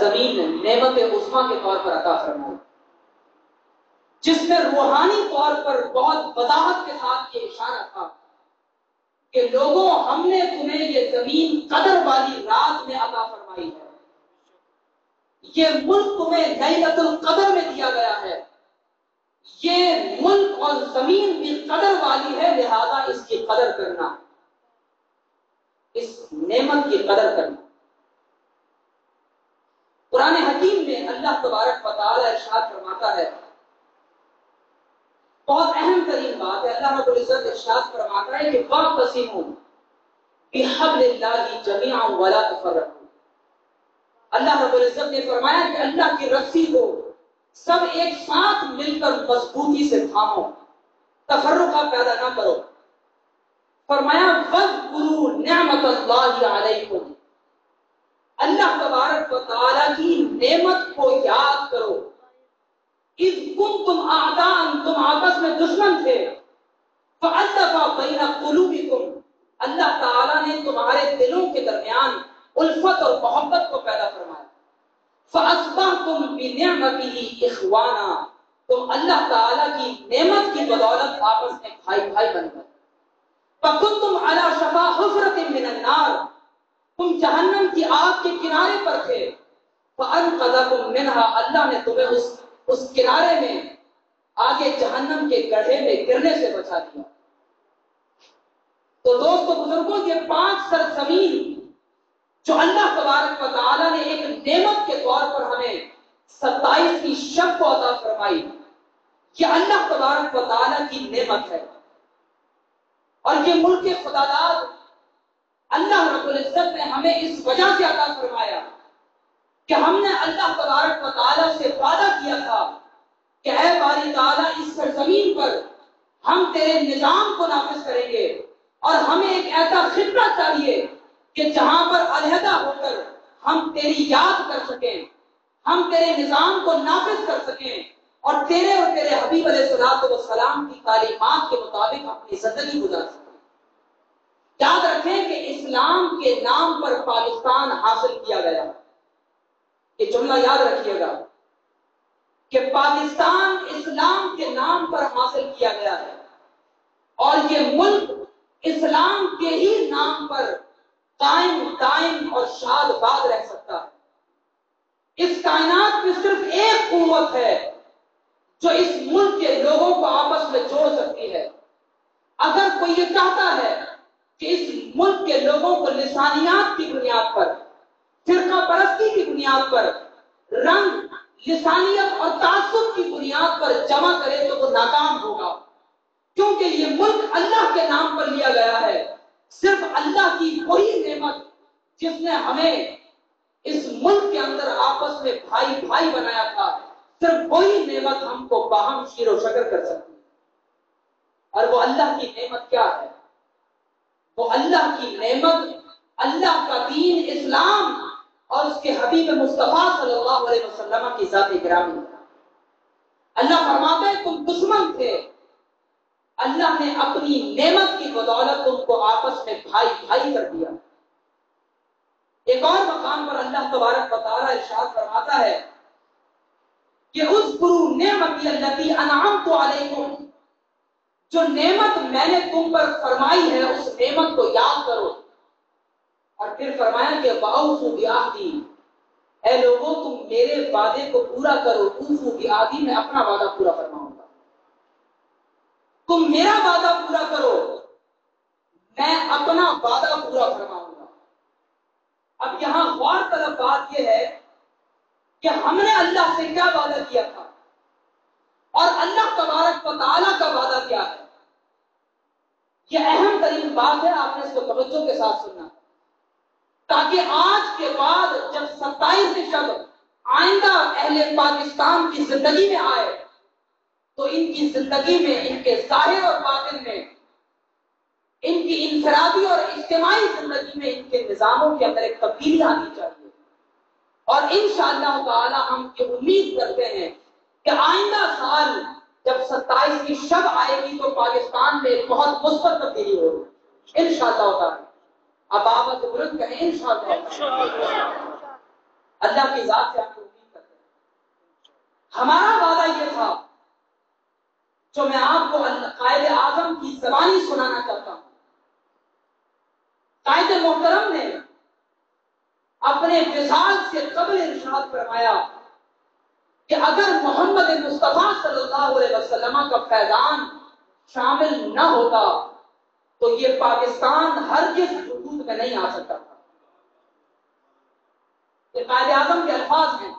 سرزمین نعمت عظمیٰ کے طور پر عطا فرمائی، جس میں روحانی طور پر بہت وضاحت کے ساتھ یہ اشارہ تھا کہ لوگوں ہم نے تمہیں یہ زمین قدر والی رات میں عطا فرمائی ہے، یہ ملک تمہیں لیلۃ القدر میں دیا گیا ہے، یہ ملک اور زمین بھی قدر والی ہے، لہذا اس کی قدر کرنا، اس نعمت کی قدر کرنا۔ قرآن حکیم میں اللہ تبارک و تعالی ارشاد فرماتا ہے، بہت اہم ترین بات ہے، اللہ رب العزت ارشاد فرماتا ہے کہ وَاعْتَصِمُوا بِحَبْلِ اللَّهِ جَمِيعًا وَلَا تَفَرَّقُوا۔ اللہ رب العزت نے فرمایا کہ اللہ کی رسی کو سب ایک ساتھ مل کر مضبوطی سے تھامو، تفرقہ پیدا نہ کرو۔ فرمایا وَاذْكُرُوا نِعْمَتَ اللَّهِ عَلَيْكُمْ، اللہ تبارک و تعالیٰ کی نعمت کو یاد کرو۔ اذ کنتم اعداء، تم آپس میں دشمن تھے، فألف بین قلوبکم، اللہ تعالیٰ نے تمہارے دلوں کے درمیان الفت اور محبت کو پیدا فرمایا۔ فأصبحتم بنعمتہ اخوانا، تم اللہ تعالیٰ کی نعمت کی بدولت آپس میں بھائی بھائی بن گئے۔ فکنتم علی شفا حفرۃ من النار، تم جہنم کی آگ کے کنارے پر تھے، فانقذکم منہا، اللہ نے تمہیں اس کنارے میں آگے جہنم کے گڑھے میں گرنے سے بچا دیا۔ تو دوستو بزرگوں، یہ 5 سرزمین جو اللہ تبارک و تعالیٰ نے ایک نعمت کے طور پر ہمیں 27 شب کو عطا فرمائی، یہ اللہ تبارک و تعالیٰ کی نعمت ہے۔ اور یہ ملک خداداد اللہ رب العزت نے ہمیں اس وجہ سے عطا فرمایا کہ ہم نے اللہ تبارک و تعالیٰ سے وعدہ کیا تھا کہ اے باری تعالیٰ، اس سرزمین پر ہم تیرے نظام کو نافذ کریں گے، اور ہمیں ایک ایسا خطہ چاہیے کہ جہاں پر علیحدہ ہو کر ہم تیری یاد کر سکیں، ہم تیرے نظام کو نافذ کر سکیں، اور تیرے اور تیرے حبیب علیہ الصلوۃ والسلام کی تعلیمات کے مطابق اپنی زندگی گزار سکیں۔ یاد رکھیں کہ اسلام کے نام پر پاکستان حاصل کیا گیا، یہ جملہ یاد رکھیے گا کہ پاکستان اسلام کے نام پر حاصل کیا گیا ہے، اور یہ ملک اسلام کے ہی نام پر قائم دائم اور شاد باد رہ سکتا ہے۔ اس کائنات میں صرف ایک قوت ہے جو اس ملک کے لوگوں کو آپس میں جوڑ سکتی ہے۔ اگر کوئی یہ چاہتا ہے کہ اس ملک کے لوگوں کو لسانیات کی بنیاد پر، فرقہ پرستی کی بنیاد پر، رنگ، لسانیت اور تعصب کی بنیاد پر جمع کرے تو وہ ناکام ہوگا، کیونکہ یہ ملک اللہ کے نام پر لیا گیا ہے۔ صرف اللہ کی وہی نعمت جس نے ہمیں اس ملک کے اندر آپس میں بھائی بھائی بنایا تھا، صرف وہی نعمت ہم کو باہم شیر و شکر کر سکتی ہے۔ اور وہ اللہ کی نعمت کیا ہے؟ وہ اللہ کی نعمت اللہ کا دین اسلام اور اس کے حبیب مصطفیٰ صلی اللہ علیہ وسلم کی ذات گرامی ہے۔ اللہ فرماتا ہے تم دشمن تھے، اللہ نے اپنی نعمت کی بدولت تم کو آپس میں بھائی بھائی کر دیا۔ ایک اور مقام پر اللہ تبارک و تعالی ارشاد فرماتا ہے کہ اذکروا نعمتی التی انعمت علیکم، جو نعمت میں نے تم پر فرمائی ہے اس نعمت کو یاد کرو۔ اور پھر فرمایا کہ واوفوا بعہدی، اے لوگوں تم میرے وعدے کو پورا کرو، اوفوا بعہدی، میں اپنا وعدہ پورا فرماؤں گا۔ تم میرا وعدہ پورا کرو، میں اپنا وعدہ پورا فرماؤں گا۔ اب یہاں غور طلب بات یہ ہے کہ ہم نے اللہ سے کیا وعدہ کیا تھا، اور اللہ تبارک و تعالیٰ کا وعدہ کیا ہے۔ یہ اہم ترین بات ہے، آپ نے اس کو توجہ کے ساتھ سننا، تاکہ آج کے بعد جب 27 شب آئندہ اہل پاکستان کی زندگی میں آئے تو ان کی زندگی میں، ان کے ظاہر اور باطن میں، ان کی انفرادی اور اجتماعی زندگی میں، ان کے نظاموں کے اندر ایک تبدیلی آنی چاہیے۔ اور انشاءاللہ تعالی ہم یہ امید کرتے ہیں کہ آئندہ سال جب 27 کی شب آئے گی تو پاکستان میں بہت مثبت تبدیلی ہوگی انشاءاللہ تعالی۔ اب آواز بلند کہیں انشاءاللہ۔ اللہ کی ذات سے آپ امید کرتے ہیں۔ ہمارا وعدہ یہ تھا جو میں آپ کو قائد اعظم کی زبانی سنانا چاہتا ہوں۔ قائد محترم نے اپنے وصال سے قبل ارشاد فرمایا کہ اگر محمد مصطفیٰ صلی اللہ علیہ وسلم کا فیضان شامل نہ ہوتا تو یہ پاکستان ہرگز وجود میں نہیں آ سکتا تھا۔ یہ قائد اعظم کے الفاظ ہیں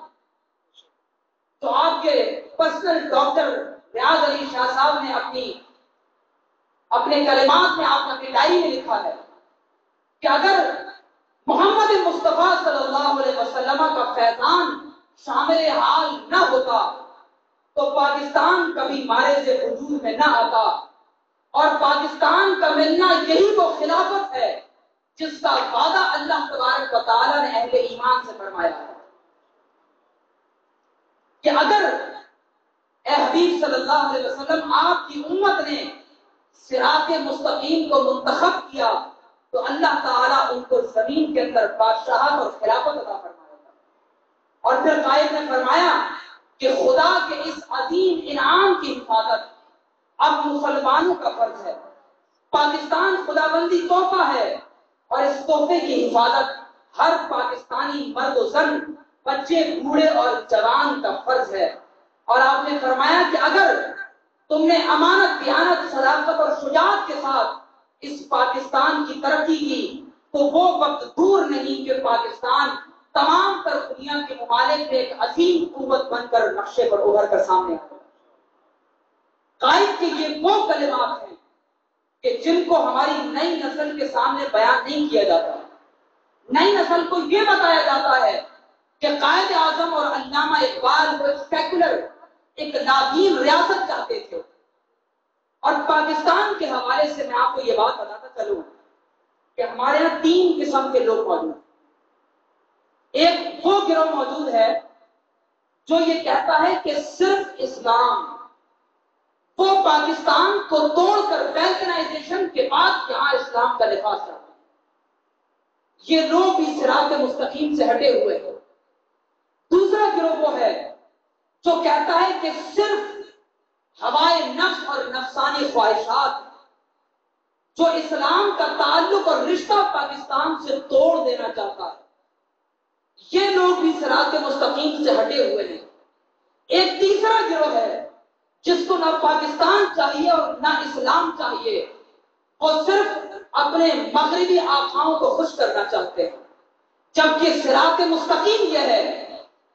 تو آپ کے پرسنل ڈاکٹر ریاض علی شاہ صاحب نے اپنے کلمات میں آپ نے اپنی ڈائری میں لکھا ہے کہ اگر محمد مصطفیٰ صلی اللہ علیہ وسلم کا فیضان شامل حال نہ ہوتا تو پاکستان کبھی مارے سے وجود میں نہ آتا، اور پاکستان کا ملنا یہی وہ خلافت ہے جس کا وعدہ اللہ تبارک و تعالی نے اہل ایمان سے فرمایا ہے کہ اگر اے حبیب صلی اللہ علیہ وسلم آپ کی امت نے صراط مستقیم کو منتخب کیا تو اللہ تعالیٰ ان کو زمین کے اندر بادشاہت اور خلافت عطا فرمائے گا۔ اور پھر قائد نے فرمایا کہ خدا کے اس عظیم انعام کی حفاظت اب مسلمانوں کا فرض ہے۔ پاکستان خداوندی تحفہ ہے اور اس تحفے کی حفاظت ہر پاکستانی مرد و زن، بچے، بوڑھے اور جوان کا فرض ہے۔ اور آپ نے فرمایا کہ اگر تم نے امانت، دیانت، صداقت اور شجاعت کے ساتھ اس پاکستان کی ترقی کی تو وہ وقت دور نہیں کہ پاکستان تمام تر دنیا کے ممالک میں ایک عظیم قوت بن کر نقشے پر ابھر کر سامنے آئے گا۔ قائد کے یہ وہ کلمات ہیں کہ جن کو ہماری نئی نسل کے سامنے بیان نہیں کیا جاتا۔ نئی نسل کو یہ بتایا جاتا ہے کہ قائد اعظم اور علامہ اقبال کو سیکولر ایک نادین ریاست چاہتے تھے۔ اور پاکستان کے حوالے سے میں آپ کو یہ بات بتاتا چلوں کہ ہمارے یہاں 3 قسم کے لوگ موجود ہیں۔ ایک وہ گروہ موجود ہے جو یہ کہتا ہے کہ صرف اسلام، وہ پاکستان کو توڑ کر ویلکنائزیشن کے بعد یہاں اسلام کا لباس چاہتے ہیں۔ یہ لوگ بھی صراط مستقیم سے ہٹے ہوئے ہیں۔ دوسرا گروہ وہ ہے جو کہتا ہے کہ صرف ہوائے نفس اور نفسانی خواہشات، جو اسلام کا تعلق اور رشتہ پاکستان سے توڑ دینا چاہتا ہے، یہ لوگ بھی صراط مستقیم سے ہٹے ہوئے ہیں۔ ایک تیسرا گروہ ہے جس کو نہ پاکستان چاہیے اور نہ اسلام چاہیے، وہ صرف اپنے مغربی آقاؤں کو خوش کرنا چاہتے ہیں، جبکہ صراط مستقیم یہ ہے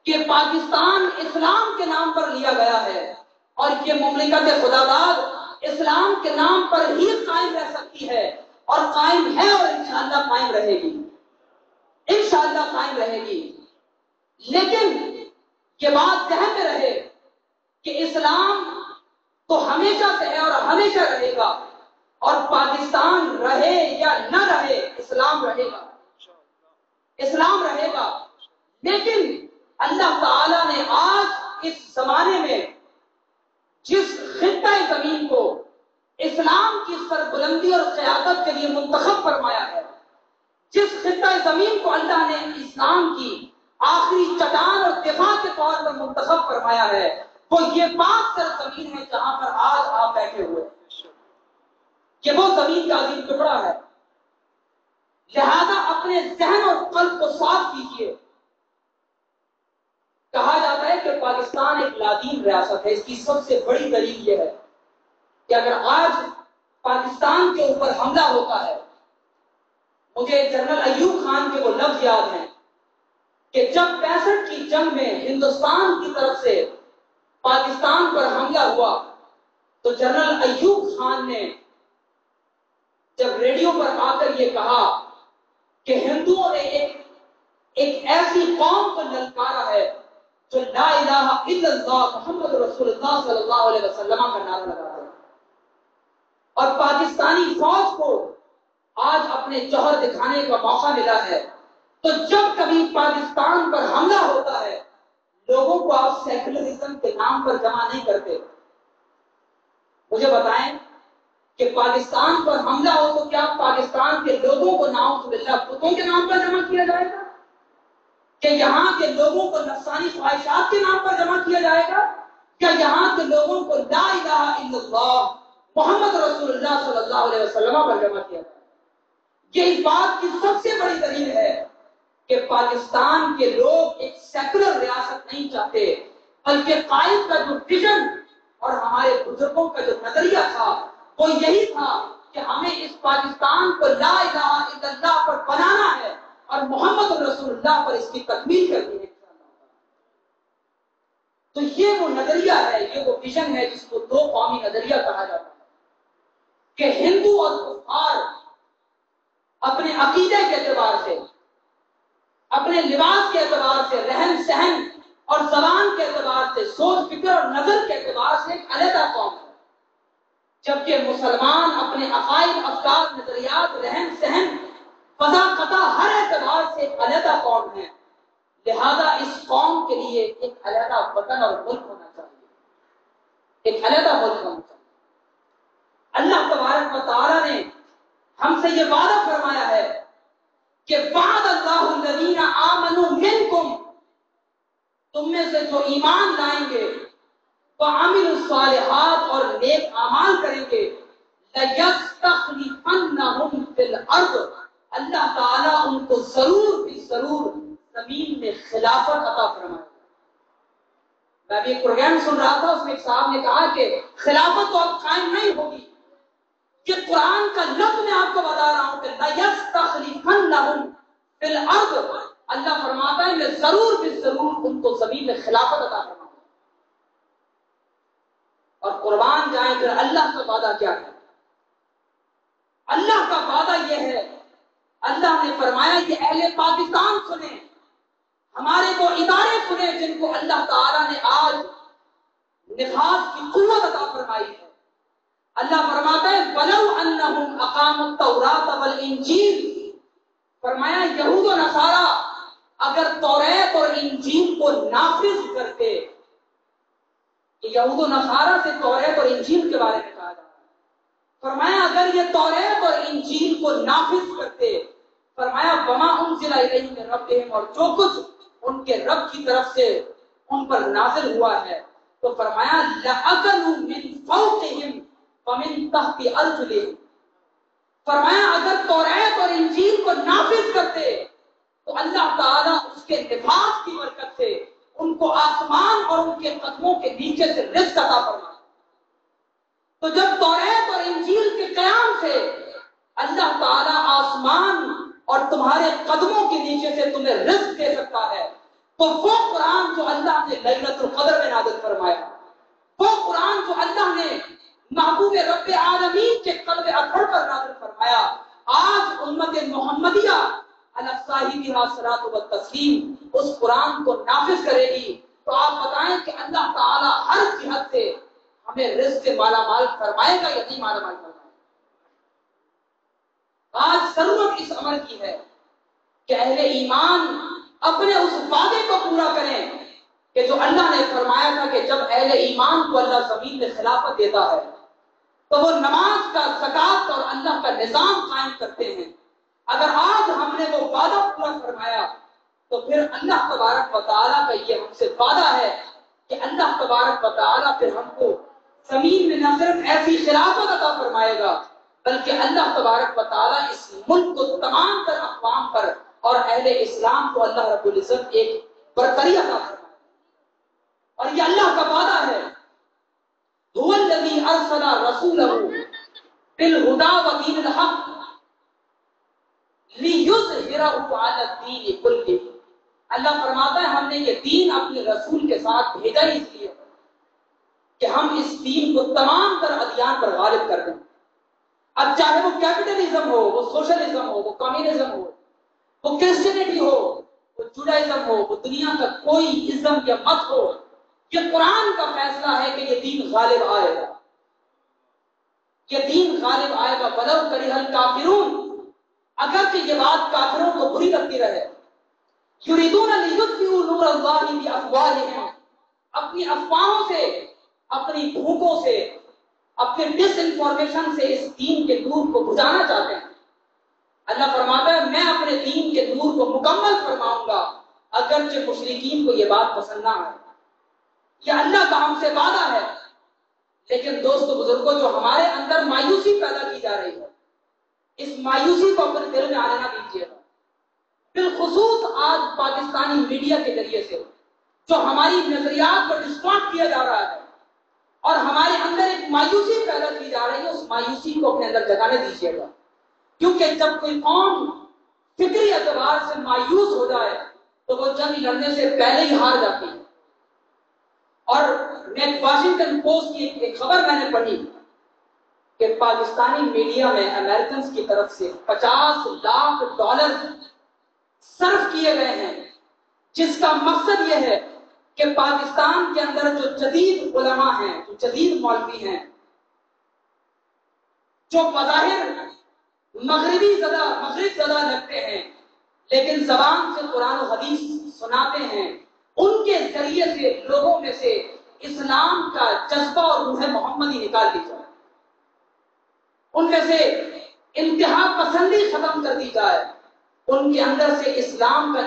کہ پاکستان اسلام کے نام پر لیا گیا ہے اور یہ مملکت خداداد اسلام کے نام پر ہی قائم رہ سکتی ہے، اور قائم ہے اور انشاءاللہ قائم رہے گی، انشاءاللہ قائم رہے گی۔ لیکن یہ بات ذہن میں رہے کہ اسلام تو ہمیشہ سے ہے اور ہمیشہ رہے گا، اور پاکستان رہے یا نہ رہے اسلام رہے گا، اسلام رہے گا۔ لیکن اللہ تعالی نے آج اس زمانے میں جس خطہ زمین کو اسلام کی سربلندی اور قیادت کے لیے منتخب فرمایا ہے، جس خطہ زمین کو اللہ نے اسلام کی آخری چٹان اور دفاع کے طور پر منتخب فرمایا ہے، وہ یہ پاک سرزمین ہے جہاں پر آج آپ بیٹھے ہوئے ہیں۔ یہ وہ زمین کا عظیم ٹکڑا ہے، لہذا اپنے ذہن اور قلب کو صاف کیجیے۔ کہا جاتا ہے کہ پاکستان ایک لادین ریاست ہے۔ اس کی سب سے بڑی دلیل یہ ہے کہ اگر آج پاکستان کے اوپر حملہ ہوتا ہے، مجھے جنرل ایوب خان کے وہ لفظ یاد ہیں کہ جب 65 کی جنگ میں ہندوستان کی طرف سے پاکستان پر حملہ ہوا تو جنرل ایوب خان نے جب ریڈیو پر آ کر یہ کہا کہ ہندوؤں نے ایک ایسی قوم کو للکارا ہے جو لا الہ الا اللہ محمد رسول اللہ صلی اللہ علیہ وسلم کا نعرہ لگاتا ہے، اور پاکستانی فوج کو آج اپنے جوہر دکھانے کا موقع ملا ہے، تو جب کبھی پاکستان پر حملہ ہوتا ہے لوگوں کو آپ سیکولرزم کے نام پر جمع نہیں کرتے۔ مجھے بتائیں کہ پاکستان پر حملہ ہو تو کیا پاکستان کے لوگوں کو نعوذ باللہ بتوں کے نام پر جمع کیا جائے گا؟ کہ یہاں کے لوگوں کو نفسانی خواہشات کے نام پر جمع کیا جائے گا، یا یہاں کے لوگوں کو لا الہ الا اللہ محمد رسول اللہ صلی اللہ علیہ وسلم پر جمع کیا جائے گا؟ یہ اس بات کی سب سے بڑی دلیل ہے کہ پاکستان کے لوگ ایک سیکولر ریاست نہیں چاہتے، بلکہ قائد کا جو ویژن اور ہمارے بزرگوں کا جو نظریہ تھا وہ یہی تھا کہ ہمیں اس پاکستان کو لا الہ الا اللہ پر بنانا ہے اور محمد رسول اللہ پر اس کی تکمیل کرنی ہے۔ تو یہ وہ نظریہ ہے، یہ وہ ویژن ہے جس کو دو قومی نظریہ کہا جاتا ہے کہ ہندو اور کفار اپنے عقیدے کے اعتبار سے، اپنے لباس کے اعتبار سے، رہن سہن اور زبان کے اعتبار سے، سوچ فکر اور نظر کے اعتبار سے ایک علیحدہ قوم ہے، جبکہ مسلمان اپنے عقائد، افکار، نظریات، رہن سہن، فضا قطع ہر اعتبار سے ایک علیحدہ قوم ہے۔ لہذا اس قوم کے لیے ایک علیحدہ وطن اور ملک ہونا چاہیے، ایک علیحدہ ملک ہونا چاہیے۔ اللہ تبارک و تعالی نے ہم سے یہ وعدہ فرمایا ہے کہ وعد اللہ الذین آمنوا منکم، تم میں سے جو ایمان لائیں گے، وعملوا الصالحات اور نیک اعمال کریں گے، لَيَسْتَخْلِفَنَّهُمْ فِي الْأَرْضِ، اللہ تعالیٰ ان کو ضرور بھی ضرور زمین میں خلافت عطا فرمائے۔ میں ابھی ایک پروگرام سن رہا تھا، اس میں ایک صاحب نے کہا کہ خلافت تو اب قائم نہیں ہوگی، یہ قرآن کا لفظ میں آپ کو بتا رہا ہوں کہ لَيَسْتَخْلِفَنَّهُمْ فِي الْأَرْضِ، اللہ فرماتا ہے میں ضرور بھی ضرور ان کو زمین میں خلافت عطا فرماؤں۔ اور قربان جائیں پھر اللہ کا وعدہ کیا ہے؟ اللہ کا وعدہ یہ ہے، اللہ نے فرمایا کہ اہل پاکستان سنیں، ہمارے وہ ادارے سنیں جن کو اللہ تعالیٰ نے آج نفاذ کی قوت عطا فرمائی ہے۔ اللہ فرماتا ہے وَلَوْ أَنَّهُمْ أَقَامُوا التَّوْرَاةَ وَالْإِنْجِيلَ، فرمایا یہود و نصارہ اگر توریت اور انجیل کو نافذ کرتے، یہود و نصارہ سے توریت اور انجیل کے بارے میں کہا جاتا ہے، فرمایا اگر یہ توریت اور انجیل کو نافذ کرتے، فرمایا وما انزل الیہم من ربہم، اور جو کچھ ان کے رب کی طرف سے ان پر نازل ہوا ہے، تو فرمایا لَأَكَلُوا مِن فَوْقِهِمْ وَمِن تَحْتِ أَرْجُلِهِمْ، فرمایا اگر توریت اور انجیل کو نافذ کرتے تو اللہ تعالیٰ اس کے نفاذ کی برکت سے ان کو آسمان اور ان کے قدموں کے نیچے سے رزق عطا فرمایا۔ تو جب توریت اور انجیل کے قیام سے اللہ تعالیٰ آسمان اور تمہارے قدموں کے نیچے سے تمہیں رزق دے سکتا ہے، تو وہ قرآن جو اللہ نے لیلۃ القدر میں نازل فرمایا، وہ قرآن جو اللہ نے محبوب رب عالمین کے قلب اطہر پر نازل فرمایا، آج امت محمدیہ علی صاحبہا الصلاۃ والتسلیم اس قرآن کو نافذ کرے گی، تو آپ بتائیں کہ اللہ تعالیٰ ہر جہت سے ہمیں رزق سے مالا مال فرمائے گا یا نہیں مالا مال فرمائے گا؟ آج ضرورت اس عمل کی ہے کہ اہل ایمان اپنے اس وعدے کو پورا کریں کہ جو اللہ نے فرمایا تھا کہ جب اہل ایمان کو اللہ زمین میں خلافت دیتا ہے تو وہ نماز کا، زکات اور اللہ کا نظام قائم کرتے ہیں۔ اگر آج ہم نے وہ وعدہ پورا فرمایا تو پھر اللہ تبارک و تعالیٰ کا یہ ہم سے وعدہ ہے کہ اللہ تبارک و تعالیٰ پھر ہم کو زمین میں نہ صرف ایسی خلافت عطا فرمائے گا، بلکہ اللہ تبارک و تعالیٰ اس ملک کو تمام تر اقوام پر اور اہل اسلام کو اللہ رب العزت ایک برتری عطا فرمائے گا۔ اور یہ اللہ کا وعدہ ہے، هو الذي ارسل رسوله بالهدى ودين الحق ليظهره على الدين كله، اللہ فرماتا ہے ہم نے یہ دین اپنے رسول کے ساتھ بھیجا اس لیے کہ ہم اس دین کو تمام تر ادیان پر غالب کر دیں۔ اب چاہے وہ کیپٹلزم ہو، وہ سوشلزم ہو، وہ کمیونزم ہو، وہ کرسچینٹی ہو، وہ جوڈائزم ہو، وہ دنیا کا کوئی ازم یا مت ہو، یہ قرآن کا فیصلہ ہے کہ یہ دین غالب آئے گا، یہ دین غالب آئے گا وَلَوْ كَرِهَ الْكَافِرُونَ، اگرچہ یہ بات کافروں کو بری لگتی رہے۔ يُرِيدُونَ لِيُطْفِئُوا نُورَ اللَّهِ بِأَفْوَاهِهِمْ، اپنی افواہوں سے، اپنی بھوکوں سے، اپنے ڈس انفارمیشن سے اس دین کے نور کو بجھانا چاہتے ہیں۔ اللہ فرماتا ہے میں اپنے دین کے نور کو مکمل فرماؤں گا اگرچہ مشرکین کو یہ بات پسند نہ ہے، یہ اللہ کا ہم سے وعدہ ہے، لیکن دوستو بزرگوں جو ہمارے اندر مایوسی پیدا کی جا رہی ہے، اس مایوسی کو اپنے دل میں آنے نہ دیجیے گا۔ بالخصوص آج پاکستانی میڈیا کے ذریعے سے جو ہماری نظریات کو ڈسٹارٹ کیا جا رہا ہے اور ہمارے اندر ایک مایوسی پیدا کی جا رہی ہے، اس مایوسی کو اپنے اندر جگانے دیجیے گا، کیونکہ جب کوئی قوم فکری اعتبار سے مایوس ہو جائے تو وہ جنگ لڑنے سے پہلے ہی ہار جاتی ہے۔ اور میں واشنگٹن پوسٹ کی ایک خبر میں نے پڑھی کہ پاکستانی میڈیا میں امریکنز کی طرف سے $50 لاکھ صرف کیے گئے ہیں، جس کا مقصد یہ ہے کہ پاکستان کے اندر جو جدید علماء ہیں، جو جدید مولوی ہیں، جو بظاہر مغرب زدہ لگتے ہیں لیکن زبان سے قرآن و حدیث سناتے ہیں، ان کے ذریعے سے لوگوں میں سے اسلام کا جذبہ اور روح محمدی نکال دی جائے، ان میں سے انتہا پسندی ختم کر دی جائے، ان کے اندر سے اسلام کا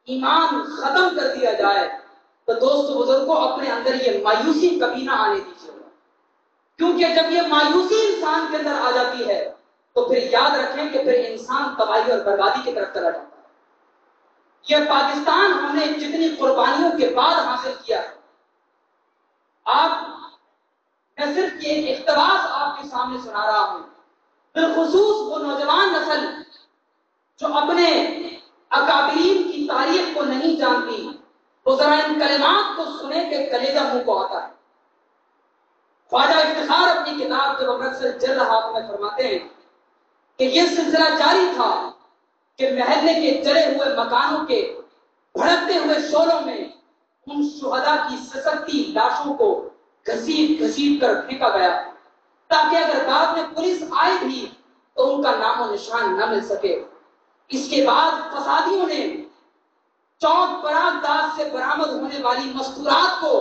ایمان ختم کر دیا جائے، تو دوستو بزرگوں اپنے اندر یہ مایوسی کبھی نہ آنے دیجیے گا، کیونکہ جب یہ مایوسی انسان کے اندر آ جاتی ہے تو پھر یاد رکھیں کہ پھر انسان تباہی اور بربادی کی طرف چلا جاتا ہے۔ یہ پاکستان ہم نے جتنی قربانیوں کے بعد حاصل کیا ہے، میں صرف یہ اقتباس آپ کے سامنے سنا رہا ہوں، بالخصوص وہ نوجوان نسل جو اپنے اکابرین کی تاریخ کو نہیں جانتی، وہ ذرا ان کلمات کو سنے کہ کلیجہ منہ کو آتا ہے۔ خواجہ افتخار اپنی کتاب جب امرتسر جل رہا تو میں فرماتے ہیں کہ یہ سلسلہ جاری تھا کہ محلے کے جلے ہوئے مکانوں کے بھڑکتے ہوئے شعلوں میں ان شہداء کی سسکتی لاشوں کو گھسیٹ کر پھینکا گیا، تاکہ اگر بعد میں پولیس آئے بھی تو ان کا نام و نشان نہ مل سکے۔ اس کے بعد فسادیوں نے چوک براق داس سے برآمد ہونے والی مستورات کو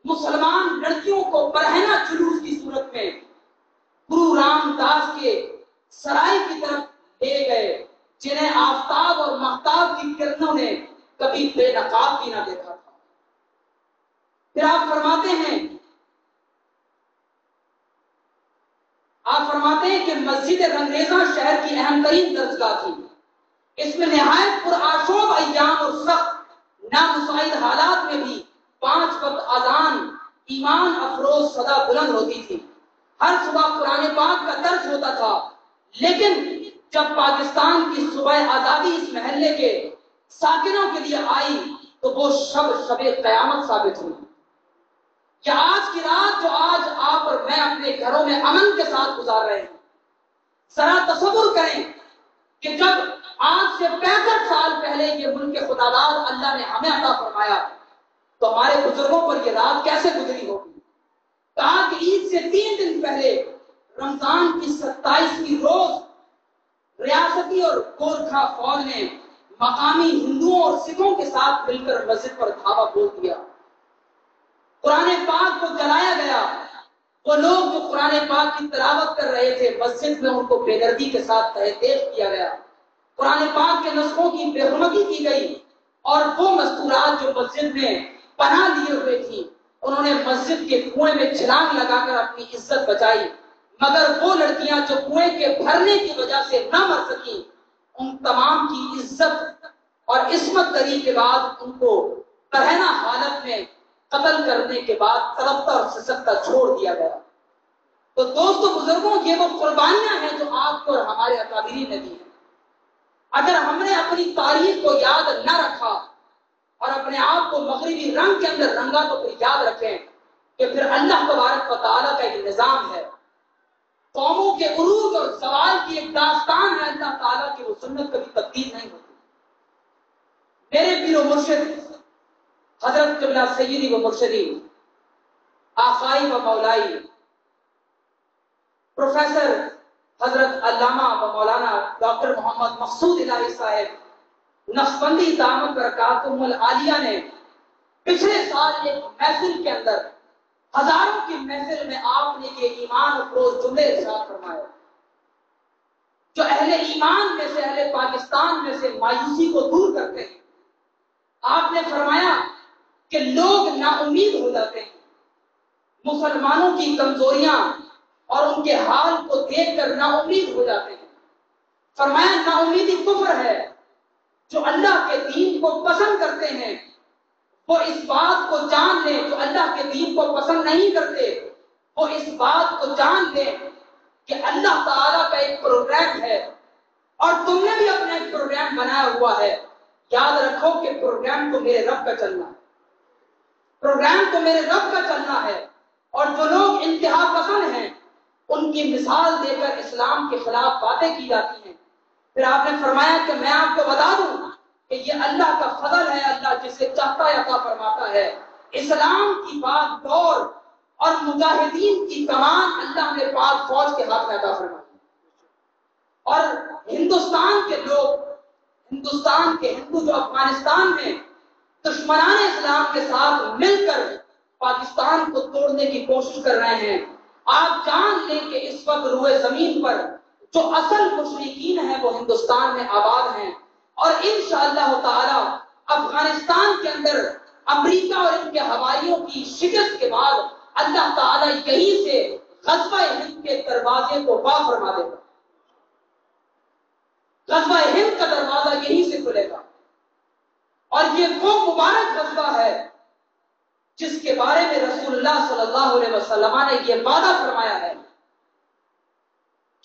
مسلمان لڑکیوں کو برہنہ جلوس کی صورت میں گرو رام داس کے سرائے کی طرف لے گئے، جنہیں آفتاب اور مہتاب کی کرنوں نے کبھی بے نقاب بھی نہ دیکھا تھا۔ پھر آپ فرماتے ہیں کہ مسجد رنگریزاں شہر کی اہم ترین درسگاہ تھی، اس میں نہایت پرآشوب ایام اور سخت نامساعد حالات میں بھی 5 وقت اذان ایمان افروز صدا بلند ہوتی تھی، ہر صبح قرآن پاک کا درس ہوتا تھا، لیکن جب پاکستان کی صبح آزادی اس محلے کے ساکنوں کے لیے آئی تو وہ شب قیامت ثابت ہوئی۔ کہ آج کی رات جو آج آپ اور میں اپنے گھروں میں امن کے ساتھ گزار رہے ہیں، ذرا تصور کریں کہ جب آج سے 65 سال پہلے یہ ملک خداداد اللہ نے ہمیں عطا فرمایا تو ہمارے بزرگوں پر یہ رات کیسے گزری ہوگی۔ کہا کہ عید سے 3 دن پہلے رمضان کی 27ویں روز ریاستی اور گورکھا فوج نے مقامی ہندوؤں اور سکھوں کے ساتھ مل کر مسجد پر دھاوا بول دیا، قرآن پاک کو جلایا گیا، وہ لوگ جو قرآن پاک کی تلاوت کر رہے تھے مسجد میں ان کو بے دردی کے ساتھ تحقیر کیا گیا، قرآن پاک کے نسخوں کی بے حرمتی کی گئی، اور وہ مستورات جو مسجد میں پناہ لیے ہوئے تھی انہوں نے مسجد کے کنویں میں چھلانگ لگا کر اپنی عزت بچائی، مگر وہ لڑکیاں جو کنویں کے بھرنے کی وجہ سے نہ مر سکیں، ان تمام کی عزت اور عصمت دری کے بعد ان کو برہنہ حالت میں قتل کرنے کے بعد تڑپتا اور سسکتا چھوڑ دیا گیا۔ تو دوستو بزرگوں یہ وہ قربانیاں ہیں جو آپ کو اور ہمارے اکابرین نے دی ہیں۔ اگر ہم نے اپنی تاریخ کو یاد نہ رکھا اور اپنے آپ کو مغربی رنگ کے اندر رنگا تو پھر یاد رکھیں کہ پھر اللہ تبارک و تعالیٰ کا ایک نظام ہے، قوموں کے عروج اور زوال کی ایک داستان ہے اللہ تعالیٰ کی، وہ سنت کبھی تبدیل نہیں ہوتی۔ میرے پیر و مرشد حضرت قبلہ سیدی و مرشدی آقائی و مولائی پروفیسر حضرت علامہ و مولانا ڈاکٹر محمد مقصود الہی صاحب نقشبندی دامت برکاتہم العالیہ نے پچھلے سال ایک محفل کے اندر ہزاروں کی محفل میں آپ نے یہ ایمان افروز جملے ارشاد فرمائے، جو اہل ایمان میں سے، اہل پاکستان میں سے مایوسی کو دور کرتے ہیں۔ آپ نے فرمایا کہ لوگ نا امید ہو جاتے ہیں، مسلمانوں کی کمزوریاں اور ان کے حال کو دیکھ کر نا امید ہو جاتے ہیں۔ فرمایا نا امیدی کفر ہے۔ جو اللہ کے دین کو پسند کرتے ہیں وہ اس بات کو جان لیں، جو اللہ کے دین کو پسند نہیں کرتے وہ اس بات کو جان لیں کہ اللہ تعالیٰ کا ایک پروگرام ہے اور تم نے بھی اپنا ایک پروگرام بنایا ہوا ہے۔ یاد رکھو کہ پروگرام تو میرے رب کا چلنا ہے، پروگرام تو میرے رب کا چلنا ہے۔ اور جو لوگ انتہا پسند ہیں ان کی مثال دے کر اسلام کے خلاف باتیں کی جاتی ہیں۔ پھر آپ نے فرمایا کہ میں آپ کو بتا دوں کہ یہ اللہ کا فضل ہے، اللہ جسے چاہتا ہے عطا فرماتا ہے۔ اسلام کی بات دور اور مجاہدین کی کمان اللہ نے پاک فوج کے ہاتھ میں عطا فرمائی، اور ہندوستان کے لوگ، ہندوستان کے ہندو جو افغانستان میں دشمنان اسلام کے ساتھ مل کر پاکستان کو توڑنے کی کوشش کر رہے ہیں، آپ جان لیں کہ اس وقت روئے زمین پر جو اصل مشرکین ہیں وہ ہندوستان میں آباد ہیں، اور انشاءاللہ تعالی افغانستان کے اندر امریکہ اور ان کے ہوائیوں کی شکست کے بعد اللہ تعالی یہیں سے غزوہ ہند کے دروازے کو با فرما دے گا۔ غزوہ ہند کا دروازہ یہیں سے کھلے گا، اور یہ وہ مبارک غزوہ ہے جس کے بارے میں رسول اللہ صلی اللہ علیہ وسلم نے یہ وعدہ فرمایا ہے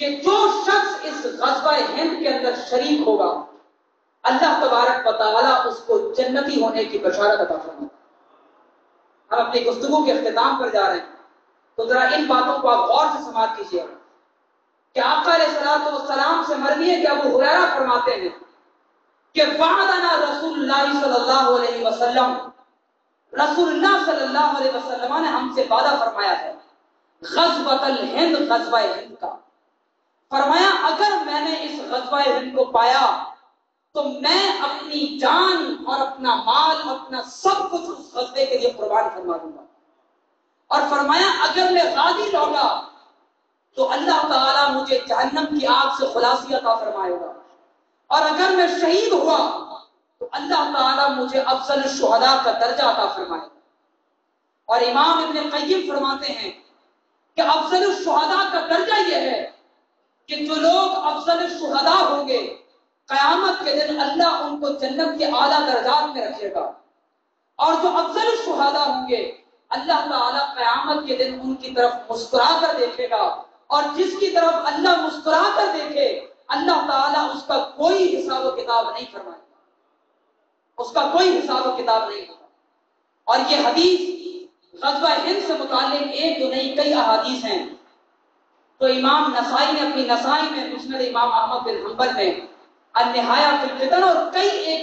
کہ جو شخص اس غزوہ ہند کے اندر شریک ہوگا اللہ تبارک و تعالی اس کو جنتی ہونے کی بشارت عطا فرمائے۔ ہم اپنی گفتگو کے اختتام پر جا رہے ہیں، تو ذرا ان باتوں کو آپ غور سے سماعت کیجیے کہ آقا علیہ الصلوۃ والسلام سے مروی ہے کہ ابو ہریرہ فرماتے ہیں کہ وعدنا رسول اللہ صلی اللہ علیہ وسلم، رسول اللہ صلی اللہ علیہ وسلم نے ہم سے وعدہ فرمایا ہے غزوۃ الہند، غزوہ ہند کا۔ فرمایا اگر میں نے اس غزوہ ہند کو پایا تو میں اپنی جان اور اپنا مال، اپنا سب کچھ اس غزوے کے لیے قربان فرما دوں گا۔ اور فرمایا اگر میں غازی لوٹا تو اللہ تعالیٰ مجھے جہنم کی آگ سے خلاصی عطا فرمائے گا، اور اگر میں شہید ہوا تو اللہ تعالیٰ مجھے افضل الشہداء کا درجہ عطا فرمائے گا۔ اور امام ابن قیم فرماتے ہیں کہ افضل الشہداء کا درجہ یہ ہے کہ جو لوگ افضل الشہداء ہوں گے قیامت کے دن اللہ ان کو جنت کے اعلیٰ درجات میں رکھے گا، اور جو افضل الشہداء ہوں گے اللہ تعالیٰ قیامت کے دن ان کی طرف مسکرا کر دیکھے گا، اور جس کی طرف اللہ مسکرا کر دیکھے اللہ تعالیٰ اس کا کوئی حساب و کتاب نہیں فرمائے گا، اس کا کوئی حساب و کتاب نہیں ہوگا۔ اور یہ حدیث غزوہ ہند سے متعلق ایک دو نہیں کئی احادیث ہیں، تو امام نسائی نے اپنی نسائی میں، مسند امام احمد بن حنبل میں، النہایہ فی الفتن اور کئی ایک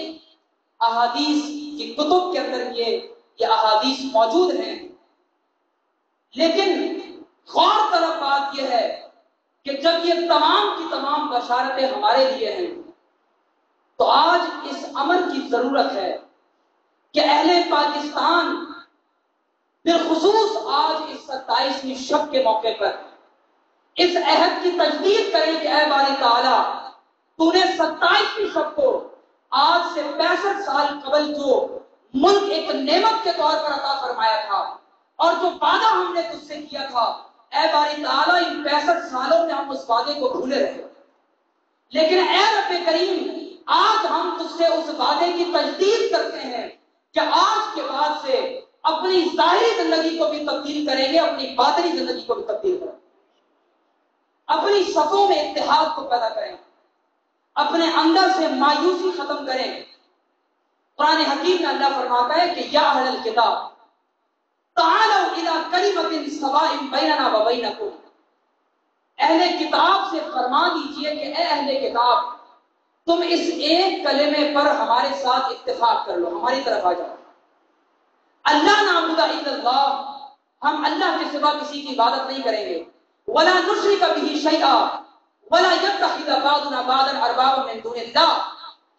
احادیث کی کتب کے اندر یہ احادیث موجود ہیں۔ لیکن غور طلب بات یہ ہے کہ جب یہ تمام کی تمام بشارتیں ہمارے لیے ہیں تو آج اس امر کی ضرورت ہے کہ اہل پاکستان بالخصوص آج اس 27ویں شب کے موقع پر اس عہد کی تجدید کریں کہ اے باری تعالیٰ تو نے 27ویں شب کو آج سے 65 سال قبل جو ملک ایک نعمت کے طور پر عطا فرمایا تھا اور جو وعدہ ہم نے تجھ سے کیا تھا، اے باری تعالیٰ ان 65 سالوں میں ہم اس وعدے کو بھولے رہے، لیکن اے رب کریم آج ہم تجھ سے اس وعدے کی تجدید کرتے ہیں کہ آج کے بعد سے اپنی ظاہری زندگی کو بھی تبدیل کریں گے، اپنی باطنی زندگی کو بھی تبدیل کریں گے، اپنی صفوں میں اتحاد کو پیدا کریں، اپنے اندر سے مایوسی ختم کریں۔ قرآن حکیم میں اللہ فرماتا ہے کہ یا اہل الکتاب تعالوا الی کلمۃ سواء بیننا و بینکم، اہل کتاب سے فرما دیجئے کہ اے اہل کتاب تم اس ایک کلمے پر ہمارے ساتھ اتفاق کر لو، ہماری طرف آ جاؤ۔ اللہ نعبد الا اللہ، ہم اللہ کے سوا کسی کی عبادت نہیں کریں گے، ولا نشرک به شیئا ولا يتخذ بعضنا بعضا اربابا من دون اللہ،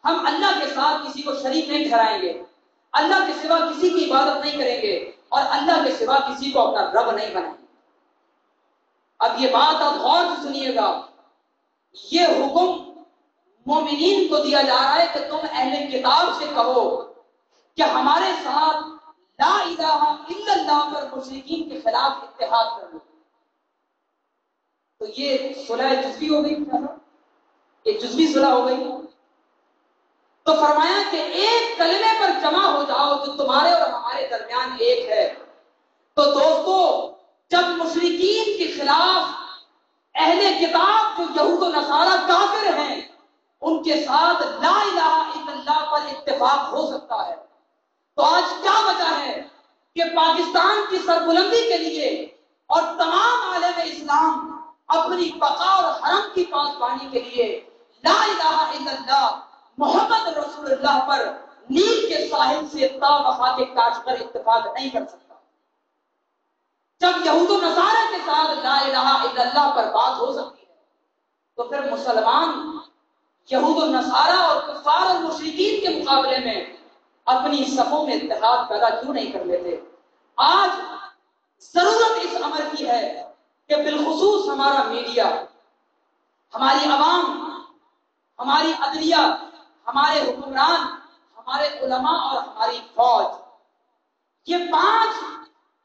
ہم اللہ کے ساتھ کسی کو شریک نہیں ٹھہرائیں گے، اللہ کے سوا کسی کی عبادت نہیں کریں گے، اور اللہ کے سوا کسی کو اپنا رب نہیں بنائیں گے۔ اب یہ بات آپ غور سے سنیے گا یہ حکم مومنین کو دیا جا رہا ہے کہ تم اہل کتاب سے کہو کہ ہمارے ساتھ لا الہ الا اللہ پر مشرکین کے خلاف اتحاد کر لو. تو یہ صلح جزوی ہو گئی، یہ جزوی صلح ہو گئی. تو فرمایا کہ ایک کلمے پر جمع ہو جاؤ جو تمہارے اور ہمارے درمیان ایک ہے. تو دوستو جب مشرکین کے خلاف اہل کتاب جو یہود و نصارہ کافر ہیں ان کے ساتھ لا الہ الا اللہ پر اتفاق ہو سکتا ہے، تو آج کیا وجہ ہے کہ پاکستان کی سربلندی کے لیے اور تمام عالم اسلام اپنی بقا اور حرم کی پاسبانی کے لیے لا الہ الا اللہ محمد رسول اللہ پر نیل کے ساحل سے تا وفا کے کاش پر اتفاق نہیں کر سکتا؟ جب یہود و نصارہ کے ساتھ لا الہ الا اللہ پر بات ہو سکتی ہے تو پھر مسلمان یہود و نصارہ اور کفار اور مشرکین کے مقابلے میں اپنی صفوں میں اتحاد پیدا کیوں نہیں کر لیتے؟ آج ضرورت اس امر کی ہے کہ بالخصوص ہمارا میڈیا، ہماری عوام، ہماری عدلیہ، ہمارے حکمران، ہمارے علماء اور ہماری فوج، یہ 5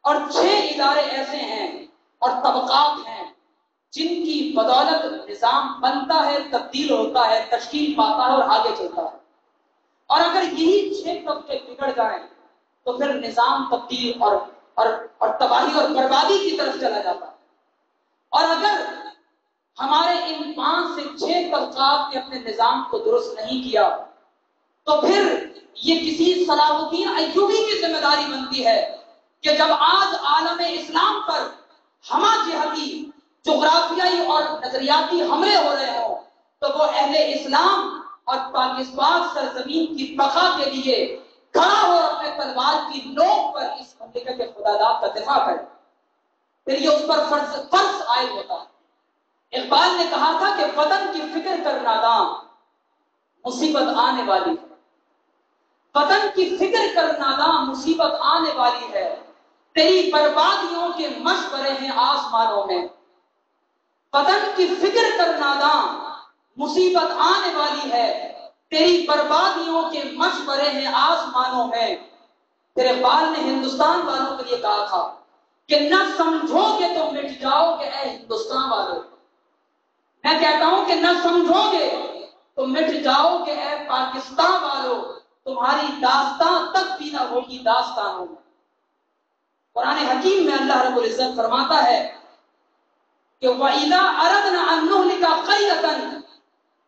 اور 6 ادارے ایسے ہیں اور طبقات ہیں جن کی بدولت نظام بنتا ہے، تبدیل ہوتا ہے، تشکیل پاتا ہے اور آگے چلتا ہے. اور اگر یہی 6 طبقے بگڑ جائیں تو پھر نظام تبدیل اور تباہی اور بربادی کی طرف چلا جاتا ہے. اور اگر ہمارے ان 5 سے 6 طبقات نے اپنے نظام کو درست نہیں کیا تو پھر یہ کسی صلاح الدین ایوبی کی ذمہ داری بنتی ہے کہ جب آج عالم اسلام پر ہمہ جہتی جغرافیائی اور نظریاتی حملے ہو رہے ہوں تو وہ اہل اسلام اور پاکستان سرزمین کی بقا کے لیے کھڑا ہو اپنے تلوار کی نوک پر اس مملکت کے خداداد کا دفاع کرے، پھر یہ اس پر فرض عائد ہوتا ہے. اقبال نے کہا تھا کہ وطن کی فکر کر ناداں مصیبت آنے والی ہے، وطن کی فکر کر ناداں مصیبت آنے والی ہے، تیری بربادیوں کے مشورے ہیں آسمانوں میں. وطن کی فکر کر ناداں مصیبت آنے والی ہے، تیری بربادیوں کے مشورے ہیں آسمانوں میں. پھر اقبال نے ہندوستان والوں کے لیے کہا تھا کہ نہ سمجھو گے تو مٹ جاؤ گے اے ہندوستان والوں. میں کہتا ہوں کہ نہ سمجھو گے تو مٹ جاؤ گے اے پاکستان والوں، تمہاری داستان تک بھی نہ ہوگی داستانوں میں. قرآن حکیم میں اللہ رب العزت فرماتا ہے کہ وَإِذَا أَرَدْنَا أَن نُهْلِكَ قَرْيَةً،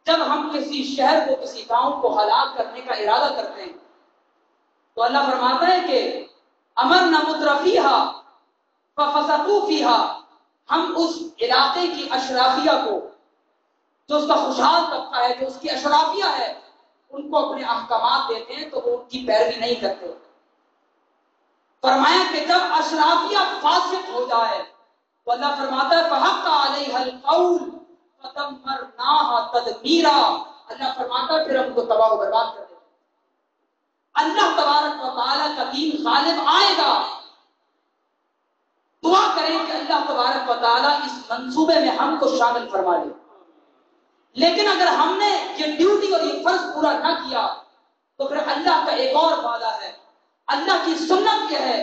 جب ہم کسی شہر کو، کسی گاؤں کو ہلاک کرنے کا ارادہ کرتے ہیں تو اللہ فرماتا ہے کہ أَمَرْنَا مُتْرَفِيهَا فَفَسَقُوا فِيهَا، ہم اس علاقے کی اشرافیہ کو، جو اس کا خوشحال طبقہ ہے، جو اس کی اشرافیہ ہے، ان کو اپنے احکامات دیتے ہیں تو وہ ان کی پیروی نہیں کرتے. فرمایا کہ جب اشرافیہ فاسق ہو جائے تو اللہ فرماتا ہے فحق علیہ القول فدمرناها تدمیرا، اللہ فرماتا ہے پھر ہم کو تباہ و برباد کر دیتے. اللہ تبارک و تعالی کا دین غالب آئے گا. دعا کریں کہ اللہ تبارک و تعالی اس منصوبے میں ہم کو شامل فرما لے. لیکن اگر ہم نے یہ ڈیوٹی اور یہ فرض پورا نہ کیا تو پھر اللہ کا ایک اور وعدہ ہے، اللہ کی سنت یہ ہے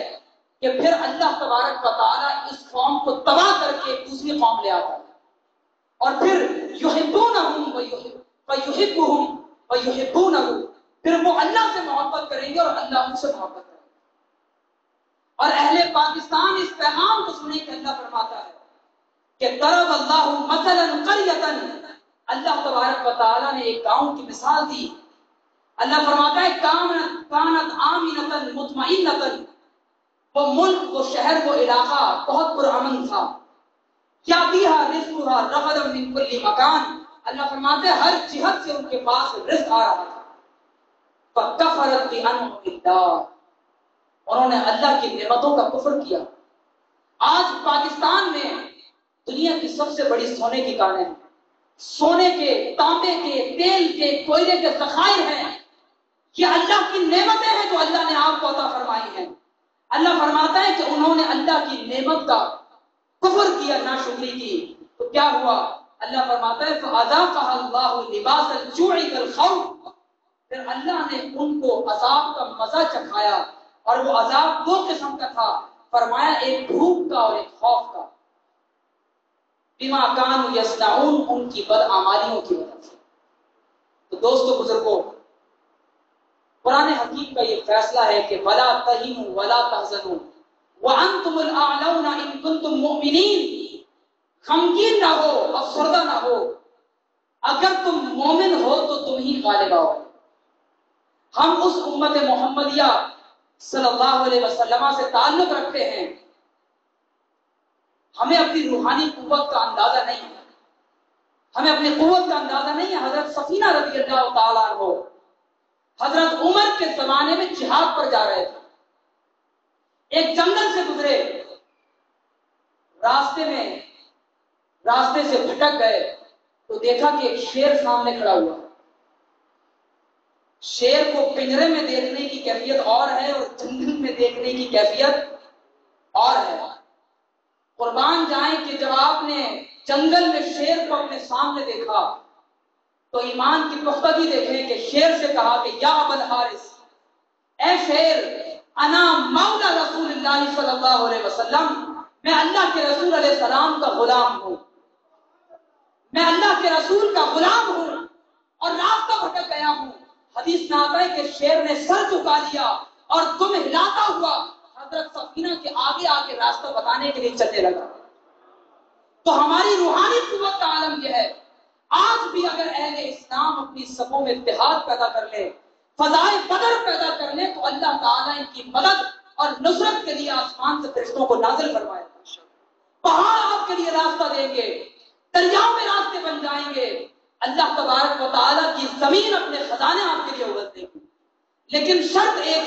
کہ پھر اللہ تبارک و تعالی اس قوم کو تباہ کر کے دوسری قوم لے آتا ہے اور پھر یحبونہم ویحبہم ویحبونہ، پھر وہ اللہ سے محبت کریں گے اور اللہ ان سے محبت کریں گے. اور اہل پاکستان اس پیغام کو سنیں کہ اللہ فرماتا ہے کہ ضرب اللہ مثلا قریۃ، اللہ تبارک و تعالی نے ایک گاؤں کی مثال دی. اللہ فرماتا ہے کانت آمنۃ مطمئنۃ، وہ ملک، وہ شہر، وہ علاقہ بہت پرامن تھا. یاتیھا رزقھا رغدا من کل مکان، اللہ فرماتے ہیں ہر جہت سے ان کے پاس رزق آ رہا تھا. فکفرت بانعم اللہ، انہوں نے اللہ کی نعمتوں کا کفر کیا. آج پاکستان میں دنیا کی سب سے بڑی سونے کی کانیں ہیں، سونے کے، تانبے کے، تیل کے، کوئلے کے ذخائر ہیں. یہ اللہ کی نعمتیں ہیں جو اللہ نے آپ کو عطا فرمائی ہیں. اللہ فرماتا ہے کہ انہوں نے اللہ کی نعمت کا کفر کیا، ناشکری کی، تو کیا ہوا؟ اللہ فرماتا ہے فَأَذَاقَهَا اللَّهُ لِبَاسَ الْجُوعِ وَالْخَوْفِ، پھر اللہ نے ان کو عذاب کا مزہ چکھایا، اور وہ عذاب دو قسم کا تھا، فرمایا ایک بھوک کا اور ایک خوف کا، بما كانوا يصنعون، ان کی بدعمالیوں کی وجہ سے۔ تو دوستو بزرگوں، قرآن حکیم کا یہ فیصلہ ہے کہ وَلَا تَهِنُوا وَلَا تَحْزَنُوا وَأَنْتُمُ الْأَعْلَوْنَ إِن كُنتُم مُؤْمِنِينَ، غمگین نہ ہو، افسردہ نہ ہو، اگر تم مومن ہو تو تم ہی غالب آؤ۔ ہم اس امت محمدیہ صلی اللہ علیہ وسلم سے تعلق رکھتے ہیں، ہمیں اپنی روحانی قوت کا اندازہ نہیں ہے، ہمیں اپنی قوت کا اندازہ نہیں ہے۔ حضرت سفینہ رضی اللہ تعالیٰ عنہ حضرت عمر کے زمانے میں جہاد پر جا رہے تھے، ایک جنگل سے گزرے، راستے سے بھٹک گئے تو دیکھا کہ ایک شیر سامنے کھڑا ہوا۔ شیر کو پنجرے میں دیکھنے کی کیفیت اور ہے اور جنگل میں دیکھنے کی کیفیت اور ہے۔ قربان جائیں کہ جب آپ نے جنگل میں شیر کو اپنے سامنے دیکھا تو ایمان کی پختگی دیکھیں کہ شیر سے کہا کہ یا ابا الحارث، اے شیر، انا مولا رسول اللہ صلی اللہ علیہ وسلم، میں اللہ کے رسول علیہ السلام کا غلام ہوں، میں اللہ کے رسول کا غلام ہوں اور راستہ بھٹک گیا ہوں۔ حدیث میں آتا ہے کہ شیر نے سر جھکا لیا اور دم ہلاتا ہوا حضرت سفینہ کے آگے آگے راستہ بتانے کے لیے چلنے لگا۔ تو ہماری روحانی قوت کا عالم یہ ہے، آج بھی اگر اہل اسلام اپنی صفوں میں اتحاد پیدا کر لے، فضائے بدر پیدا کر لے، تو اللہ تعالیٰ ان کی مدد اور نصرت کے لیے آسمان سے فرشتوں کو نازل فرمائے گا۔ پہاڑ آپ کے لیے راستہ دیں گے، دریاؤں میں راستے بن جائیں گے، اللہ تبارک و تعالیٰ کی زمین اپنے خزانے آپ کے لیے اگل دے گی۔ لیکن شرط ایک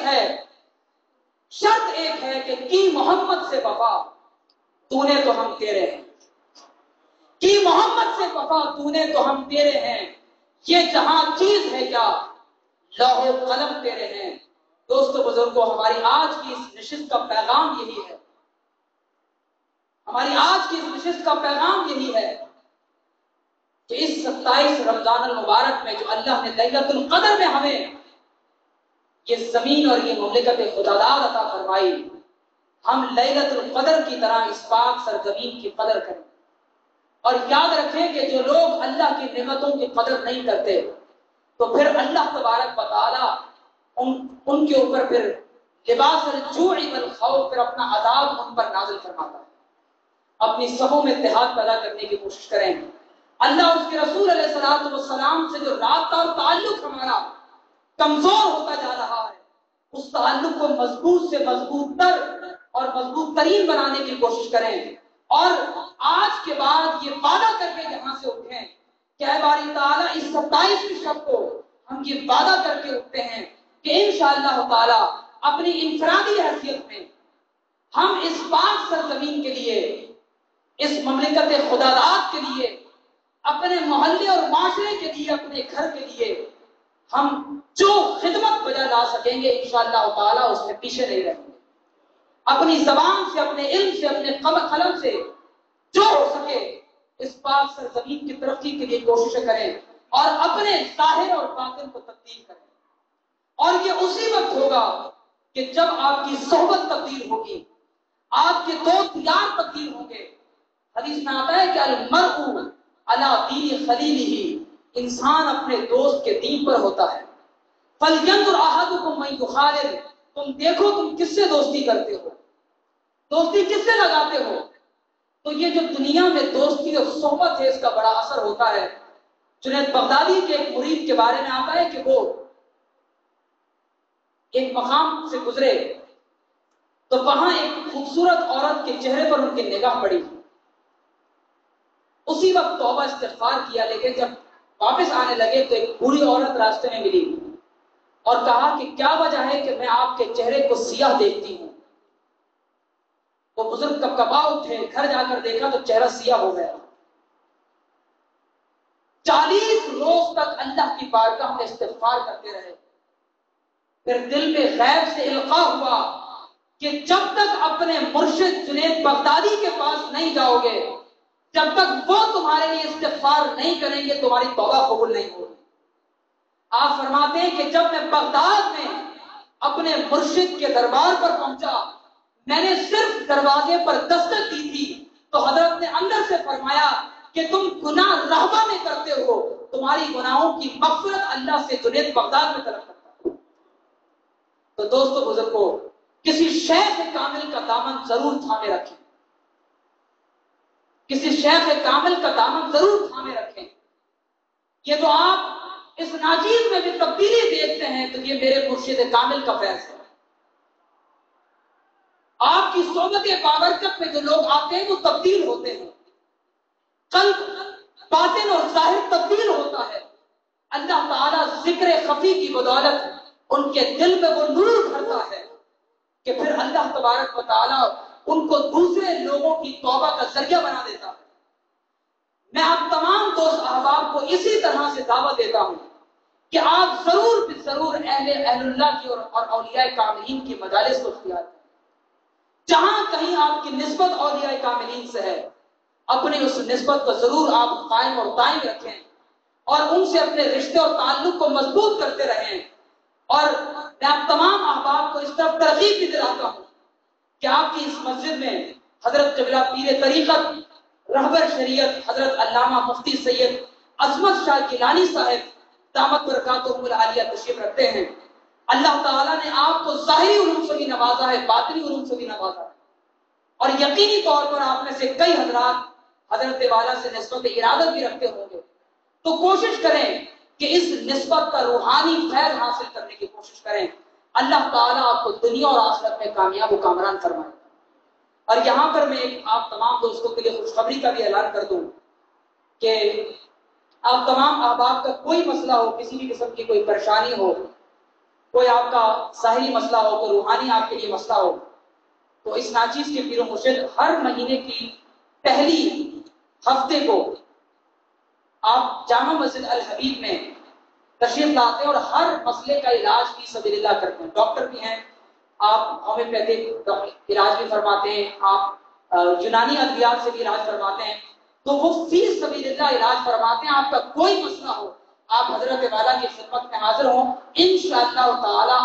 ہے کہ کی محمد سے وفا، تو نے تو ہم تیرے ہیں، کی محمد سے وفا، تو نے تو ہم تیرے ہیں، یہ جہاں چیز ہے کیا، لوح و قلم تیرے ہیں۔ دوستو بزرگوں، ہماری آج کی اس نشست کا پیغام یہی ہے، ہماری آج کی اس نشست کا پیغام یہی ہے کہ اس 27 رمضان المبارک میں جو اللہ نے لیلۃ القدر میں ہمیں یہ زمین اور یہ مملکت خداداد عطا فرمائی، ہم لیلۃ القدر کی طرح اس پاک سرزمین کی قدر کریں، اور یاد رکھیں کہ جو لوگ اللہ کی نعمتوں کی قدر نہیں کرتے تو پھر اللہ تبارک و تعالیٰ ان کے اوپر پھر لباس الجوع والخوف، پھر اپنا عذاب ان پر نازل فرماتا ہے۔ اپنی صفوں میں اتحاد پیدا کرنے کی کوشش کریں۔ اللہ اور اس کے رسول علیہ الصلوۃ والسلام سے جو رابطہ اور تعلق ہمارا کمزور ہوتا جا رہا ہے، اس تعلق کو مضبوط سے مضبوط تر اور مضبوط ترین بنانے کی کوشش کریں، اور آج کے بعد یہ وعدہ کر کے یہاں سے اٹھیں کہ اے باری تعالیٰ اس 27ویں شب کو ہم یہ وعدہ کر کے اٹھتے ہیں کہ انشاءاللہ تعالیٰ اپنی انفرادی حیثیت میں ہم اس پاک سرزمین کے لیے، اس مملکت خداداد کے لیے، اپنے محلے اور معاشرے کے لیے، اپنے گھر کے لیے ہم جو خدمت بجا لا سکیں گے انشاءاللہ تعالیٰ اس میں پیچھے نہیں رہیں گے۔ اپنی زبان سے، اپنے علم سے، اپنے قلم سے جو ہو سکے اس پاک سرزمین کی ترقی کے لیے کوششیں کریں اور اپنے ظاہر اور باطن کو تبدیل کریں۔ اور یہ اسی وقت ہوگا کہ جب آپ کی صحبت تبدیل ہوگی، آپ کے دوست یار تبدیل ہوں گے۔ حدیث میں آتا ہے کہ المرء علی دین خلیلہ، انسان اپنے دوست کے دین پر ہوتا ہے۔ فَلْيَنْظُرْ أَحَدُكُمْ مَنْ يُخَالِلُ، تم دیکھو تم کس سے دوستی کرتے ہو، دوستی کس سے لگاتے ہو۔ تو یہ جو دنیا میں دوستی اور صحبت ہے، اس کا بڑا اثر ہوتا ہے۔ جنید بغدادی کے ایک مرید کے بارے میں آتا ہے کہ وہ ایک مقام سے گزرے تو وہاں ایک خوبصورت عورت کے چہرے پر ان کی نگاہ پڑی، اسی وقت توبہ استغفار کیا، لیکن جب واپس آنے لگے تو ایک بوڑھی عورت راستے میں ملی اور کہا کہ کیا وجہ ہے کہ میں آپ کے چہرے کو سیاہ دیکھتی ہوں۔ وہ بزرگ کبکبا اٹھے، گھر جا کر دیکھا تو چہرہ سیاہ ہو گیا۔ 40 روز تک اللہ کی بارگاہ میں استغفار کرتے رہے، پھر دل میں غیب سے القاء ہوا کہ جب تک اپنے مرشد جنید بغدادی کے پاس نہیں جاؤ گے جب تک وہ تمہارے لیے استغفار نہیں کریں گے تمہاری توبہ قبول نہیں ہوگی۔ آپ فرماتے ہیں کہ جب میں بغداد میں اپنے مرشد کے دربار پر پہنچا، میں نے صرف دروازے پر دستک دی تھی تو حضرت نے اندر سے فرمایا کہ تم گناہ رہبہ میں کرتے ہو، تمہاری گناہوں کی مغفرت اللہ سے جنید بغداد میں طلب کرتا ہے۔ تو دوستو بزرگو، کسی شیخ کامل کا دامن ضرور تھامے رکھیں، کسی شیخ کامل کا دامن ضرور تھامے رکھیں۔ یہ جو آپ اس ناچیز میں بھی تبدیلی دیکھتے ہیں تو یہ میرے مرشد کامل کا فیض ہے۔ آپ کی صحبت بابرکت میں جو لوگ آتے ہیں وہ تبدیل ہوتے ہیں، قلب، باطن اور ظاہر تبدیل ہوتا ہے۔ اللہ تعالیٰ ذکر خفی کی بدولت ان کے دل میں وہ نور بھرتا ہے کہ پھر اللہ تبارک و تعالیٰ ان کو دوسرے لوگوں کی توبہ کا ذریعہ بنا دیتا ہے۔ میں آپ تمام دوست احباب کو اسی طرح سے دعوت دیتا ہوں کہ آپ ضرور اہل اللہ کی اور اولیاء کاملین کی مجالس کو اختیار کریں۔ جہاں کہیں آپ کی نسبت اولیاء کاملین سے ہے، اپنی اس نسبت کو ضرور آپ قائم اور دائم رکھیں اور ان سے اپنے رشتے اور تعلق کو مضبوط کرتے رہیں۔ اور میں آپ تمام احباب کو اس طرف ترغیب بھی دلاتا ہوں کہ آپ کی اس مسجد میں حضرت قبلہ پیر طریقت رہبر شریعت حضرت علامہ مفتی سید عظمت شاہ گیلانی صاحب دامت برکاتہم العالیہ تشریف رکھتے ہیں۔ اللہ تعالیٰ نے آپ کو ظاہری علوم سے بھی نوازا ہے، باطنی علوم سے بھی نوازا ہے، اور یقینی طور پر آپ میں سے کئی حضرات حضرت والا سے نسبت ارادت بھی رکھتے ہوں گے۔ تو کوشش کریں کہ اس نسبت کا روحانی فیض حاصل کرنے کی کوشش کریں۔ اللہ تعالیٰ آپ کو دنیا اور آخرت میں کامیاب و کامران فرمائے۔ اور یہاں پر میں آپ تمام دوستوں کے لیے خوشخبری کا بھی اعلان کر دوں کہ آپ تمام احباب کا کوئی مسئلہ ہو، کسی بھی قسم کی کوئی پریشانی ہو، کوئی آپ کا ظاہری مسئلہ ہو، کوئی روحانی آپ کے لیے مسئلہ ہو، تو اس ناچیز کے پیر و مرشد ہر مہینے کی پہلی ہفتے کو آپ جامع مسجد الحبیب میں تشریف لاتے ہیں اور ہر مسئلے کا علاج فی سبیل اللہ کرتے ہیں۔ ڈاکٹر بھی ہیں، آپ ہومیوپیتھک علاج بھی فرماتے ہیں، آپ یونانی ادویات سے بھی علاج فرماتے ہیں، تو وہ فی سبیل اللہ علاج فرماتے ہیں۔ آپ کا کوئی مسئلہ ہو، آپ حضرت والا کی خدمت میں حاضر ہوں، انشاءاللہ تعالی